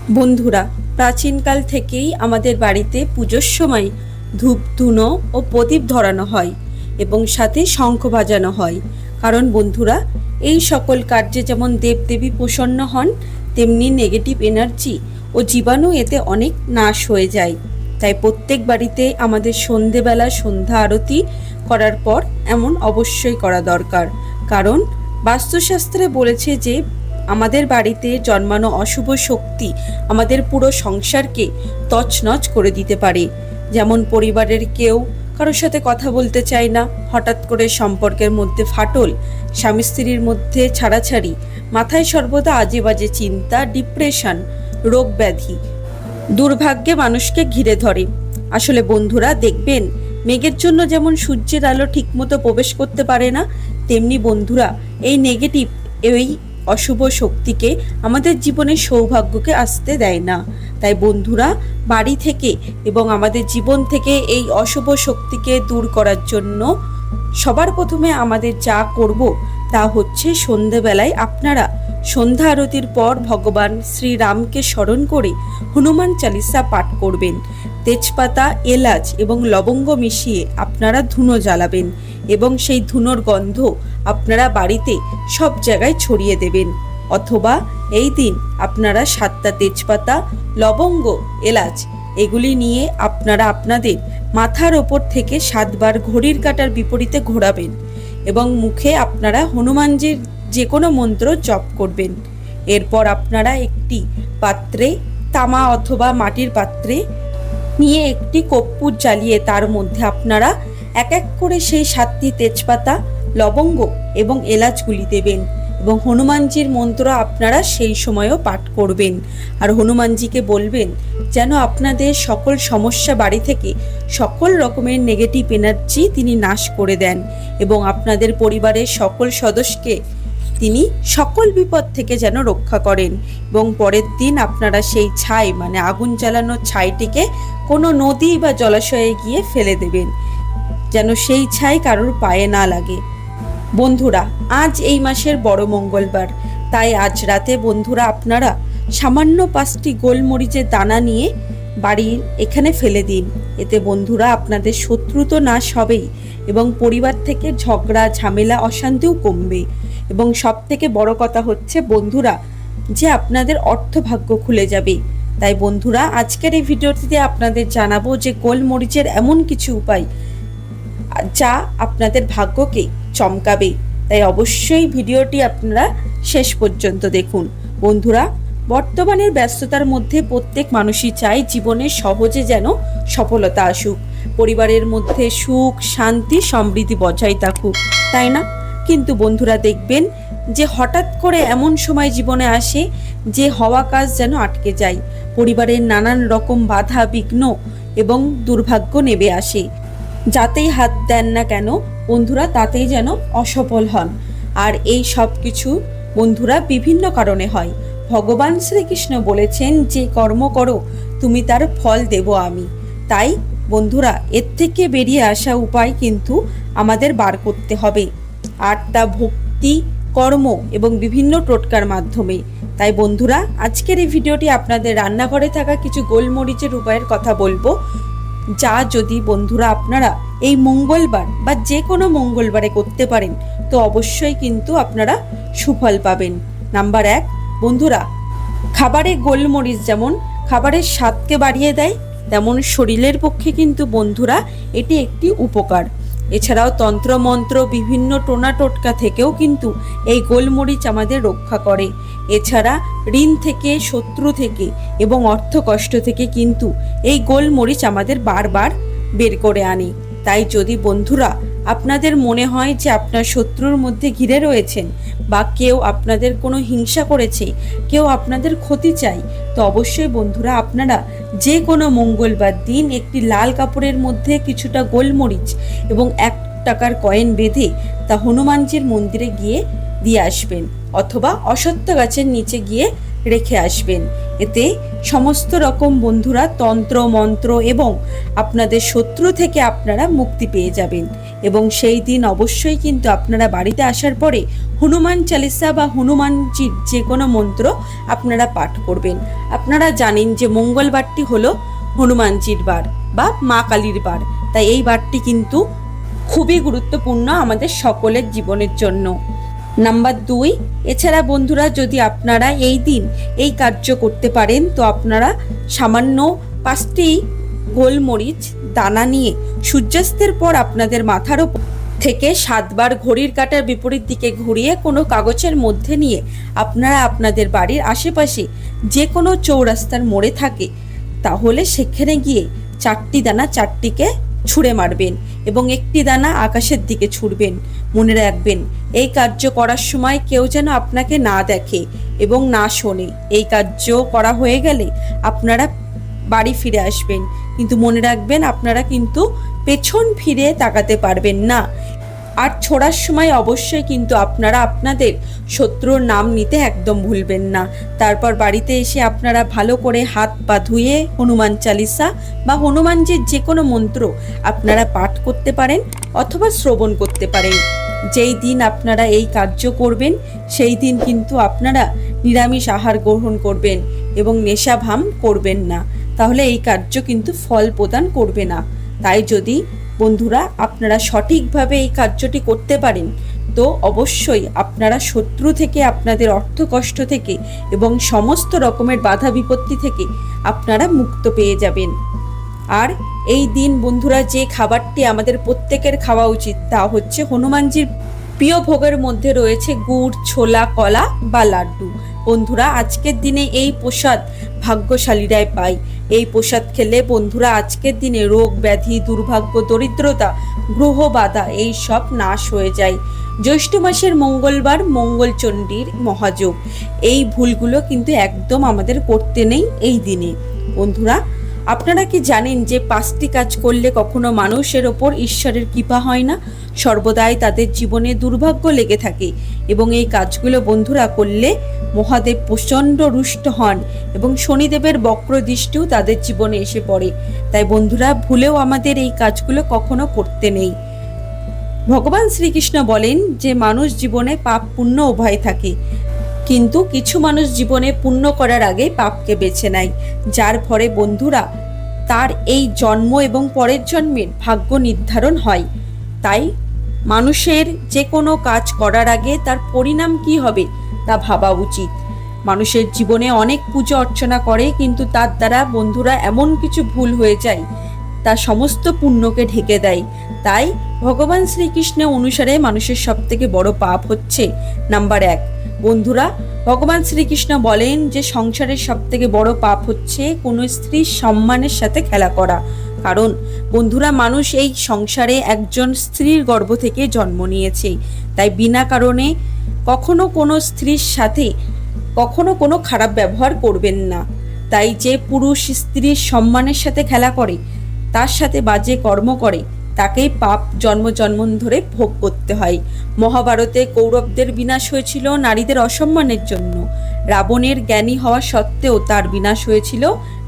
বন্ধুরা, প্রাচীনকাল থেকেই আমাদের বাড়িতে পুজোর সময় ধূপ ধুনো ও প্রদীপ ধরানো হয় এবং সাথে শঙ্খ বাজানো হয়। কারণ বন্ধুরা, এই সকল কার্যে যেমন দেবদেবী প্রসন্ন হন, তেমনি নেগেটিভ এনার্জি ও জীবাণু এতে অনেক নাশ হয়ে যায়। তাই প্রত্যেক বাড়িতে আমাদের সন্ধেবেলা সন্ধ্যা আরতি করার পর এমন অবশ্যই করা দরকার। কারণ বাস্তুশাস্ত্রে বলেছে যে আমাদের বাড়িতে জন্মানো অশুভ শক্তি আমাদের পুরো সংসারকে তছনছ করে দিতে পারে। যেমন পরিবারের কেউ কারোর সাথে কথা বলতে চায় না, হঠাৎ করে সম্পর্কের মধ্যে ফাটল, স্বামী স্ত্রীর মধ্যে ছাড়াছাড়ি, মাথায় সর্বদা আজে বাজে চিন্তা, ডিপ্রেশন, রোগ ব্যাধি, দুর্ভাগ্যে মানুষকে ঘিরে ধরে। আসলে বন্ধুরা দেখবেন, মেঘের জন্য যেমন সূর্যের আলো ঠিকমতো প্রবেশ করতে পারে না, তেমনি বন্ধুরা এই নেগেটিভ, এই অশুভ শক্তিকে আমাদের জীবনের সৌভাগ্যকে আসতে দেয় না। তাই বন্ধুরা, বাড়ি থেকে এবং আমাদের জীবন থেকে এই অশুভ শক্তিকে দূর করার জন্য সবার প্রথমে আমাদের যা করব তা হচ্ছে সন্ধেবেলায় আপনারা সন্ধ্যা আরতির পর ভগবান শ্রীরামকে স্মরণ করে হনুমান চালিসা পাঠ করবেন। তেজপাতা, এলাচ এবং লবঙ্গ মিশিয়ে আপনারা ধুনো জ্বালাবেন এবং সেই ধুনোর গন্ধ আপনারা বাড়িতে সব জায়গায় ছড়িয়ে দেবেন। অথবা এই দিন আপনারা 7টা তেজপাতা, লবঙ্গ, এলাচ এগুলি নিয়ে আপনারা আপনাদের মাথার ওপর থেকে 7 বার ঘড়ির কাঁটার বিপরীতে ঘোরাবেন এবং মুখে আপনারা হনুমানজির যে কোনো মন্ত্র জপ করবেন। এরপর আপনারা একটি পাত্রে, তামা অথবা মাটির পাত্রে নিয়ে একটি কর্পূর জ্বালিয়ে তার মধ্যে আপনারা এক এক করে সেই 7টি তেজপাতা, লবঙ্গ এবং এলাচগুলি দেবেন এবং হনুমানজির মন্ত্র আপনারা সেই সময়ও পাঠ করবেন। আর হনুমানজিকে বলবেন যেন আপনাদের সকল সমস্যা বাড়ি থেকে সকল রকমের নেগেটিভ এনার্জি তিনি নাশ করে দেন এবং আপনাদের পরিবারের সকল সদস্যকে তিনি সকল বিপদ থেকে যেন রক্ষা করেন। এবং পরের দিন আপনারা সেই ছাই, মানে আগুন জ্বালানোর ছাইটিকে কোনো নদী বা জলাশয়ে গিয়ে ফেলে দেবেন, যেন সেই ছাই কারোর পায়ে না লাগে। বন্ধুরা, আজ এই মাসের বড় মঙ্গলবার, তাই আজ রাতে বন্ধুরা আপনারা সামান্য 5টি গোলমরিচের দানা নিয়ে বাড়ির এখানে ফেলে দিন। এতে বন্ধুরা আপনাদের শত্রু তো নাশ হবেই এবং পরিবার থেকে ঝগড়া, ঝামেলা, অশান্তিও কমবে। এবং সব থেকে বড় কথা হচ্ছে বন্ধুরা, যে আপনাদের অর্থভাগ্য খুলে যাবে। তাই বন্ধুরা, আজকের এই ভিডিওটিতে আপনাদের জানাবো যে গোলমরিচের এমন কিছু উপায় যা আপনাদের ভাগ্যকে চমকাবে। তাই অবশ্যই ভিডিওটি আপনারা শেষ পর্যন্ত দেখুন। বন্ধুরা, বর্তমানের ব্যস্ততার মধ্যে প্রত্যেক মানুষই চায় জীবনে সহজে যেন সফলতা আসুক, পরিবারের মধ্যে সুখ, শান্তি, সমৃদ্ধি বজায় থাকুক, তাই না? কিন্তু বন্ধুরা দেখবেন যে হঠাৎ করে এমন সময় জীবনে আসে যে হওয়া কাজ যেন আটকে যায়, পরিবারের নানান রকম বাধা, বিঘ্ন এবং দুর্ভাগ্য নেমে আসে। যাতেই হাত দেন না কেন বন্ধুরা, তাতেই যেন অসফল হন। আর এই সব কিছু বন্ধুরা বিভিন্ন কারণে হয়। ভগবান শ্রীকৃষ্ণ বলেছেন যে কর্ম করো তুমি তার ফল দেব আমি। তাই বন্ধুরা, এর থেকে বেরিয়ে আসা উপায় কিন্তু আমাদের বার করতে হবে 8টা ভক্তি, কর্ম এবং বিভিন্ন টোটকার মাধ্যমে। তাই বন্ধুরা, আজকের এই ভিডিওটি আপনাদের রান্নাঘরে থাকা কিছু গোলমরিচের উপায়ের কথা বলবো, যা যদি বন্ধুরা আপনারা এই মঙ্গলবার বা যে কোনো মঙ্গলবারে করতে পারেন তো অবশ্যই কিন্তু আপনারা সুফল পাবেন। নাম্বার 1, বন্ধুরা, খাবারে গোলমরিচ যেমন খাবারের স্বাদকে বাড়িয়ে দেয়, তেমন শরীরের পক্ষে কিন্তু বন্ধুরা এটি একটি উপকার। এছাড়াও তন্ত্রমন্ত্র, বিভিন্ন টোনা টোটকা থেকেও কিন্তু এই গোলমরিচ আমাদের রক্ষা করে। এছাড়া ঋণ থেকে, শত্রু থেকে এবং অর্থ কষ্ট থেকে কিন্তু এই গোলমরিচ আমাদের বারবার বের করে আনে। তাই যদি বন্ধুরা আপনাদের মনে হয় যে আপনার শত্রুর মধ্যে ঘিরে রয়েছেন বা কেউ আপনাদের কোনো হিংসা করেছে, কেউ আপনাদের ক্ষতি চাই, তো অবশ্যই বন্ধুরা আপনারা যে কোনো মঙ্গলবার দিন একটি লাল কাপড়ের মধ্যে কিছুটা গোলমরিচ এবং 1 টাকার কয়েন বেঁধে তা হনুমানজির মন্দিরে গিয়ে দিয়ে আসবেন অথবা অশ্বত্থ গাছের নিচে গিয়ে রেখে আসবেন। এতে সমস্ত রকম বন্ধুরা তন্ত্র মন্ত্র এবং আপনাদের শত্রু থেকে আপনারা মুক্তি পেয়ে যাবেন। এবং সেই দিন অবশ্যই কিন্তু আপনারা বাড়িতে আসার পরে হনুমান চালিসা বা হনুমানজির যে কোনো মন্ত্র আপনারা পাঠ করবেন। আপনারা জানেন যে মঙ্গলবারটি হলো হনুমানজির বার বা মা কালীর বার, তাই এই বারটি কিন্তু খুবই গুরুত্বপূর্ণ আমাদের সকলের জীবনের জন্য। নাম্বার 2, এছাড়া বন্ধুরা যদি আপনারা এই দিন এই কার্য করতে পারেন তো আপনারা সামান্য 5টি গোলমরিচ দানা নিয়ে সূর্যাস্তের পর আপনাদের মাথার ওপর থেকে 7 বার ঘড়ির কাঁটার বিপরীত দিকে ঘুরিয়ে কোনো কাগজের মধ্যে নিয়ে আপনারা আপনাদের বাড়ির আশেপাশে যে কোনো চৌরাস্তার মোড়ে থাকে তাহলে সেখানে গিয়ে 4টি দানা 4টিকে ছুঁড়ে মারবেন এবং একটি দানা আকাশের দিকে ছুঁড়বেন। মনে রাখবেন এই কার্য করার সময় কেউ যেন আপনাকে না দেখে এবং না শোনে। এই কার্য করা হয়ে গেলে আপনারা বাড়ি ফিরে আসবেন, কিন্তু মনে রাখবেন আপনারা কিন্তু পেছন ফিরে তাকাতে পারবেন না। আর ছোড়ার সময় অবশ্যই কিন্তু আপনারা আপনাদের শত্রুর নাম নিতে একদম ভুলবেন না। তারপর বাড়িতে এসে আপনারা ভালো করে হাত পা ধুয়ে হনুমান চালিসা বা হনুমানজির যে কোনো মন্ত্র আপনারা পাঠ করতে পারেন অথবা শ্রবণ করতে পারেন। যেই দিন আপনারা এই কার্য করবেন সেই দিন কিন্তু আপনারা নিরামিষ আহার গ্রহণ করবেন এবং নেশাভাম করবেন না, তাহলে এই কার্য কিন্তু ফল প্রদান করবে না। তাই যদি বন্ধুরা আপনারা সঠিকভাবে এই কার্যটি করতে পারেন তো অবশ্যই আপনারা শত্রু থেকে, আপনাদের অর্থ কষ্ট থেকে এবং সমস্ত রকমের বাধা বিপত্তি থেকে আপনারা মুক্ত পেয়ে যাবেন। আর এই দিন বন্ধুরা যে খাবারটি আমাদের প্রত্যেকের খাওয়া উচিত তা হচ্ছে হনুমানজির প্রিয় ভোগের মধ্যে রয়েছে গুড়, ছোলা, কলা বা লাড্ডু। বন্ধুরা আজকের দিনে এই প্রসাদ ভাগ্যশালীরাই পায়। এই প্রসাদ খেলে বন্ধুরা আজকের দিনে রোগ ব্যাধি, দুর্ভাগ্য, দরিদ্রতা, গ্রহ বাধা এই সব নাশ হয়ে যায়। জ্যৈষ্ঠ মাসের মঙ্গলবার মঙ্গলচণ্ডীর মহাযোগ, এই ভুলগুলো কিন্তু একদম আমাদের করতে নেই এই দিনে। বন্ধুরা আপনারা কি জানেন যে 5টি কাজ করলে কখনো মানুষের ওপর ঈশ্বরের কৃপা হয় না, সর্বদাই তাদের জীবনে দুর্ভাগ্য লেগে থাকে এবং এই কাজগুলো বন্ধুরা করলে মহাদেব প্রচণ্ড রুষ্ট হন এবং শনিদেবের বক্র দৃষ্টিও তাদের জীবনে এসে পড়ে। তাই বন্ধুরা ভুলেও আমাদের এই কাজগুলো কখনো করতে নেই। ভগবান শ্রীকৃষ্ণ বলেন যে মানুষ জীবনে পাপ পুণ্য উভয় থাকে, কিন্তু কিছু মানুষ জীবনে পুণ্য করার আগে পাপকে বেছে নেয়, যার ফলে বন্ধুরা তার এই জন্ম এবং পরের জন্মের ভাগ্য নির্ধারণ হয়। তাই মানুষের যে কোনো কাজ করার আগে তার পরিণাম কি হবে তা ভাবা উচিত। মানুষের জীবনে অনেক পুজো অর্চনা করে, কিন্তু তার দ্বারা বন্ধুরা এমন কিছু ভুল হয়ে যায় তা সমস্ত পুণ্যকে ঢেকে দেয়। তাই ভগবান শ্রীকৃষ্ণ অনুসারে মানুষের সবথেকে বড় পাপ হচ্ছে নাম্বার 1। বন্ধুরা ভগবান শ্রীকৃষ্ণ বলেন যে সংসারের সবথেকে বড় পাপ হচ্ছে কোনো স্ত্রীর সম্মানের সাথে খেলা করা। কারণ বন্ধুরা মানুষ এই সংসারে একজন স্ত্রীর গর্ভ থেকে জন্ম নিয়েছে, তাই বিনা কারণে কখনো কোনো স্ত্রীর সাথে কখনো কোনো খারাপ ব্যবহার করবেন না। তাই যে পুরুষ স্ত্রীর সম্মানের সাথে খেলা করে, তার সাথে বাজে কর্ম করে, তাকেই পাপ জন্ম জন্মান্তরে ভোগ করতে হয়। মহাভারতে কৌরবদের বিনাশ হয়েছিল নারীদের অসম্মানের জন্য। রাবণের জ্ঞানী হওয়া সত্ত্বেও তার বিনাশ হয়েছিল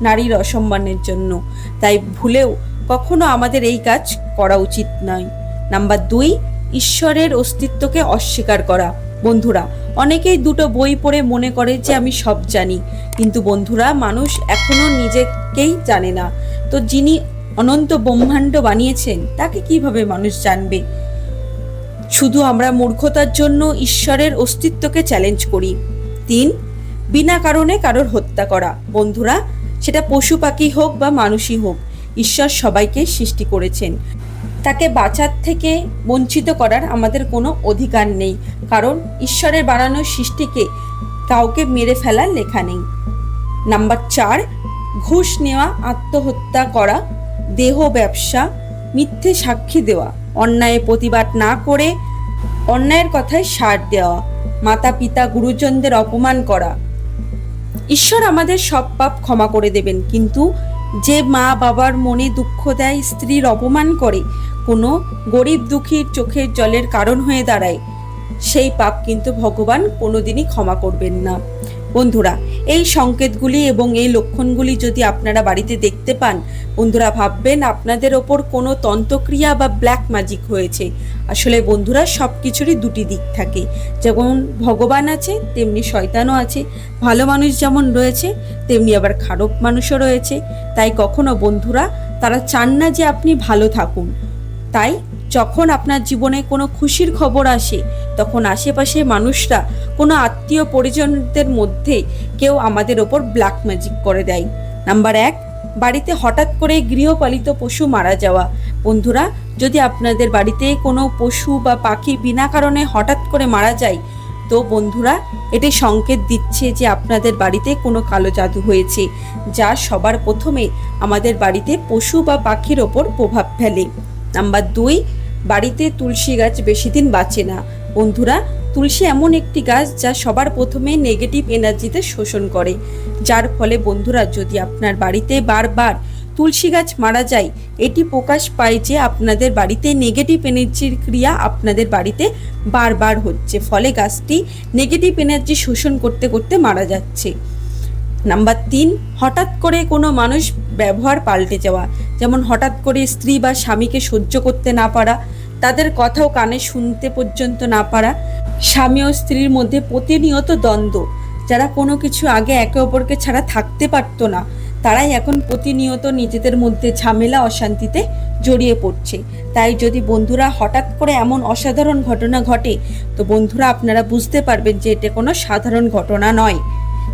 নারীর অসম্মানের জন্য। তাই ভুলেও কখনো আমাদের এই কাজ করা উচিত নয়। নাম্বার 2, ঈশ্বরের অস্তিত্বকে অস্বীকার করা। বন্ধুরা অনেকেই 2টো বই পড়ে মনে করে যে আমি সব জানি, কিন্তু বন্ধুরা মানুষ এখনো নিজেকেই জানে না। তো যিনি অনন্ত ব্রহ্মাণ্ড বানিয়েছেন তাকে কিভাবে মানুষ জানবে? শুধু আমরা মূর্খতার জন্য ঈশ্বরের অস্তিত্বকে চ্যালেঞ্জ করি। 3, বিনা কারণে কারোর হত্যা করা। বন্ধুরা সেটা পশু পাখি হোক বা মানুষই হোক, ঈশ্বর সবাইকে সৃষ্টি করেছেন, তাকে বাঁচার থেকে বঞ্চিত করার আমাদের কোনো অধিকার নেই, কারণ ঈশ্বরের বানানো সৃষ্টিকে কাউকে মেরে ফেলার লেখা নেই। নাম্বার 4, ঘুষ নেওয়া, আত্মহত্যা করা, দেহ ব্যবসা, মিথ্যে সাক্ষী দেওয়া, অন্যায় প্রতিবাদ না করে অন্যায়ের কথায় সাড় দেওয়া, মাতা পিতা গুরুজনদের অপমান করা। ঈশ্বর আমাদের সব পাপ ক্ষমা করে দেবেন, কিন্তু যে মা বাবার মনে দুঃখ দেয়, স্ত্রীর অপমান করে, কোনো গরিব দুঃখীর চোখের জলের কারণ হয়ে দাঁড়ায়, সেই পাপ কিন্তু ভগবান কোনোদিনই ক্ষমা করবেন না। বন্ধুরা, এই সংকেতগুলি এবং এই লক্ষণগুলি যদি আপনারা বাড়িতে দেখতে পান, বন্ধুরা ভাববেন আপনাদের ওপর কোনো তন্ত্রক্রিয়া বা ব্ল্যাক ম্যাজিক হয়েছে। আসলে বন্ধুরা, সব কিছুরই দুটি দিক থাকে। যেমন ভগবান আছে, তেমনি শয়তানও আছে। ভালো মানুষ যেমন রয়েছে, তেমনি আবার খারাপ মানুষও রয়েছে। তাই কখনো বন্ধুরা তারা চান না যে আপনি ভালো থাকুন। তাই যখন আপনার জীবনে কোনো খুশির খবর আসে, তখন আশেপাশে মানুষরা, কোনো আত্মীয় পরিজনদের মধ্যে কেউ আমাদের ওপর ব্ল্যাক ম্যাজিক করে দেয়। নাম্বার 1, বাড়িতে হঠাৎ করে গৃহপালিত পশু মারা যাওয়া। বন্ধুরা, যদি আপনাদের বাড়িতে কোনো পশু বা পাখি বিনা কারণে হঠাৎ করে মারা যায়, তো বন্ধুরা এটি সংকেত দিচ্ছে যে আপনাদের বাড়িতে কোনো কালো জাদু হয়েছে, যা সবার প্রথমে আমাদের বাড়িতে পশু বা পাখির ওপর প্রভাব ফেলে। নাম্বার 2, বাড়িতে তুলসী গাছ বেশি দিন বাঁচে না। বন্ধুরা, তুলসী এমন একটি গাছ যা সবার প্রথমে নেগেটিভ এনার্জিতে শোষণ করে, যার ফলে বন্ধুরা যদি আপনার বাড়িতে বারবার তুলসী গাছ মারা যায়, এটি প্রকাশ পায় যে আপনাদের বাড়িতে নেগেটিভ এনার্জির ক্রিয়া আপনাদের বাড়িতে বারবার হচ্ছে, ফলে গাছটি নেগেটিভ এনার্জি শোষণ করতে করতে মারা যাচ্ছে। নাম্বার 3, হঠাৎ করে কোনো মানুষ ব্যবহার পাল্টে যাওয়া। যেমন হঠাৎ করে স্ত্রী বা স্বামীকে সহ্য করতে না পারা, তাদের কথাও কানে শুনতে পর্যন্ত না পারা, স্বামী ও স্ত্রীর মধ্যে প্রতিনিয়ত দ্বন্দ্ব। যারা কোনো কিছু আগে একে অপরকে ছাড়া থাকতে পারতো না, তারাই এখন প্রতিনিয়ত নিজেদের মধ্যে ঝামেলা অশান্তিতে জড়িয়ে পড়ছে। তাই যদি বন্ধুরা হঠাৎ করে এমন অসাধারণ ঘটনা ঘটে, তো বন্ধুরা আপনারা বুঝতে পারবেন যে এটা কোনো সাধারণ ঘটনা নয়।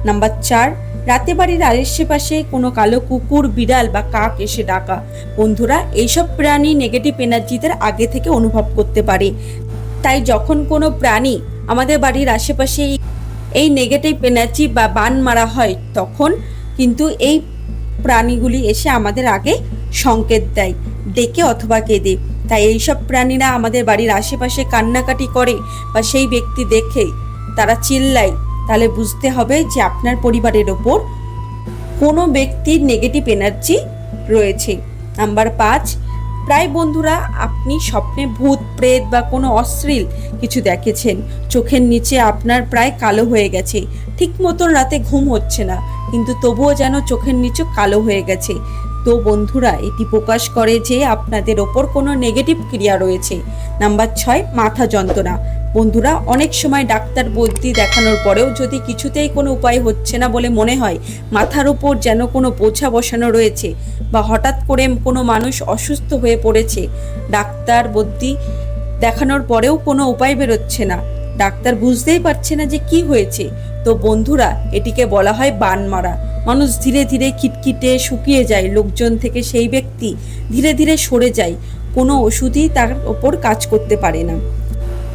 নাম্বার 4, রাতে বাড়ির আশেপাশে কোনো কালো কুকুর, বিড়াল বা কাক এসে ডাকা। বন্ধুরা, এইসব প্রাণী নেগেটিভ এনার্জিদের আগে থেকে অনুভব করতে পারে। তাই যখন কোনো প্রাণী আমাদের বাড়ির আশেপাশে এই নেগেটিভ এনার্জি বা বান মারা হয়, তখন কিন্তু এই প্রাণীগুলি এসে আমাদের আগে সংকেত দেয়, ডেকে অথবা কেঁদে। তাই এইসব প্রাণীরা আমাদের বাড়ির আশেপাশে কান্নাকাটি করে বা সেই ব্যক্তি দেখে তারা চিল্লায়, তাহলে বুঝতে হবে যে আপনার পরিবারের ওপর কোনো ব্যক্তির নেগেটিভ এনার্জি রয়েছে। নাম্বার 5, প্রায় বন্ধুরা আপনি স্বপ্নে ভূত, প্রেত বা কোনো অশ্লীল কিছু দেখেছেন। চোখের নিচে আপনার প্রায় কালো হয়ে গেছে, ঠিক মতন রাতে ঘুম হচ্ছে না, কিন্তু তবুও যেন চোখের নিচে কালো হয়ে গেছে। তো বন্ধুরা, এটি প্রকাশ করে যে আপনাদের ওপর কোনো নেগেটিভ ক্রিয়া রয়েছে। নাম্বার 6, মাথা যন্ত্রণা। বন্ধুরা, অনেক সময় ডাক্তার বৈদ্যি দেখানোর পরেও যদি কিছুতেই কোনো উপায় হচ্ছে না বলে মনে হয়, মাথার উপর যেন কোনো বোঝা বসানো রয়েছে, বা হঠাৎ করে কোনো মানুষ অসুস্থ হয়ে পড়েছে, ডাক্তার বৈদ্যি দেখানোর পরেও কোনো উপায় বেরোচ্ছে না, ডাক্তার বুঝতেই পারছে না যে কি হয়েছে, তো বন্ধুরা এটিকে বলা হয় বান মারা। মানুষ ধীরে ধীরে খিটখিটে শুকিয়ে যায়, লোকজন থেকে সেই ব্যক্তি ধীরে ধীরে সরে যায়, কোনো ওষুধই তার ওপর কাজ করতে পারে না।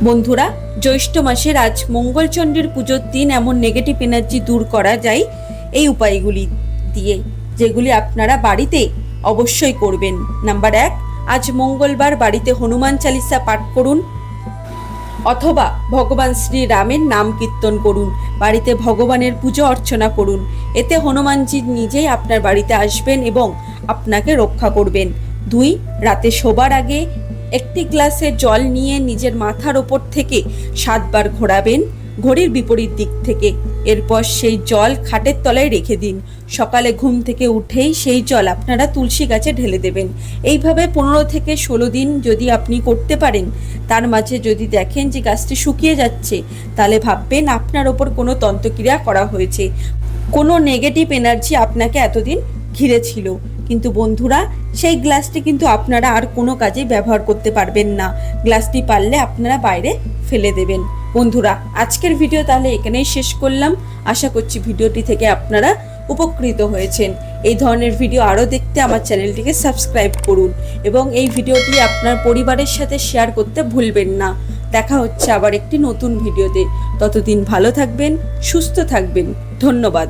বন্ধুরা, জ্যৈষ্ঠ মাসের আজ মঙ্গলচণ্ডীর পুজোর দিন এমন নেগেটিভ এনার্জি দূর করা যায় এই উপায়গুলি দিয়ে, যেগুলি আপনারা বাড়িতে অবশ্যই করবেন। নাম্বার 1, আজ মঙ্গলবার বাড়িতে হনুমান চালিসা পাঠ করুন অথবা ভগবান শ্রী রামের নাম কীর্তন করুন। বাড়িতে ভগবানের পুজো অর্চনা করুন, এতে হনুমানজি নিজেই আপনার বাড়িতে আসবেন এবং আপনাকে রক্ষা করবেন। 2, রাতে শোবার আগে একটি গ্লাসে জল নিয়ে নিজের মাথার ওপর থেকে 7 বার ঘোরাবেন, ঘড়ির বিপরীত দিক থেকে। এরপর সেই জল খাটের তলায় রেখে দিন। সকালে ঘুম থেকে উঠেই সেই জল আপনারা তুলসী গাছে ঢেলে দেবেন। এইভাবে 15 থেকে 16 দিন যদি আপনি করতে পারেন, তার মাঝে যদি দেখেন যে গাছটি শুকিয়ে যাচ্ছে, তাহলে ভাববেন আপনার ওপর কোনো তন্ত্রক্রিয়া করা হয়েছে, কোনো নেগেটিভ এনার্জি আপনাকে এতদিন ঘিরে ছিল। কিন্তু বন্ধুরা, সেই গ্লাসটি কিন্তু আপনারা আর কোনো কাজে ব্যবহার করতে পারবেন না। গ্লাসটি পারলে আপনারা বাইরে ফেলে দেবেন। বন্ধুরা, আজকের ভিডিও তাহলে এখানেই শেষ করলাম। আশা করছি ভিডিওটি থেকে আপনারা উপকৃত হয়েছেন। এই ধরনের ভিডিও আরও দেখতে আমার চ্যানেলটিকে সাবস্ক্রাইব করুন এবং এই ভিডিওটি আপনার পরিবারের সাথে শেয়ার করতে ভুলবেন না। দেখা হচ্ছে আবার একটি নতুন ভিডিওতে। ততদিন ভালো থাকবেন, সুস্থ থাকবেন। ধন্যবাদ।